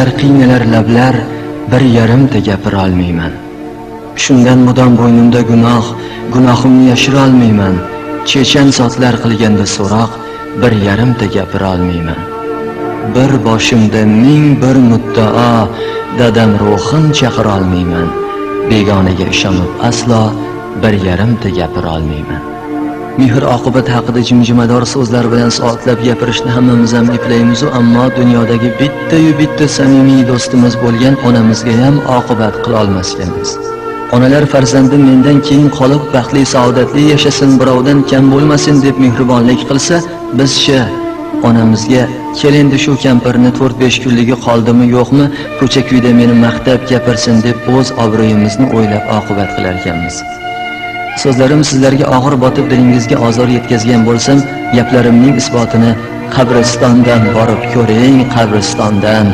tishlar, qiynalar lablar, bir yarimta gapira olmayman. Shundan mudom bo'ynimda gunohimni yashira olmayman. Chechen zotlar qilganda so'roq, bir yarimta gapira olmayman. Bir boshimda ming bir muddao, dadam ruhin chaqira olmayman. Begonaga ishonib aslo bir yarimta gapira olmayman. Mehr oqibat haqida jimjimador so'zlar bilan soatlab gapirishni hammamiz ham eplaymiz, ammo dunyodagi bitta samimiy do'stimiz bo'lgan onamizga ham oqibat qila olmaskanmiz. Onalar farzandi mendan keyin qolib baxtli saodatli yashasin, birovdan kam bo'lmasin deb mehribonlik qilsa, bizcha onamizga kel endi shu kampirni 4-5 kunligi qoldimi yo'qmi, ko'cha-kuyda meni maqtab gapirsin deb o'z obro'yimizni o'ylab oqibat qilar ekanmiz. So'zlarim sizlarga og'ir botib dilingizga ozor yetkazgan bo'lsam, gaplarimning isbotini qabristondan borib ko'ring, qabristondan.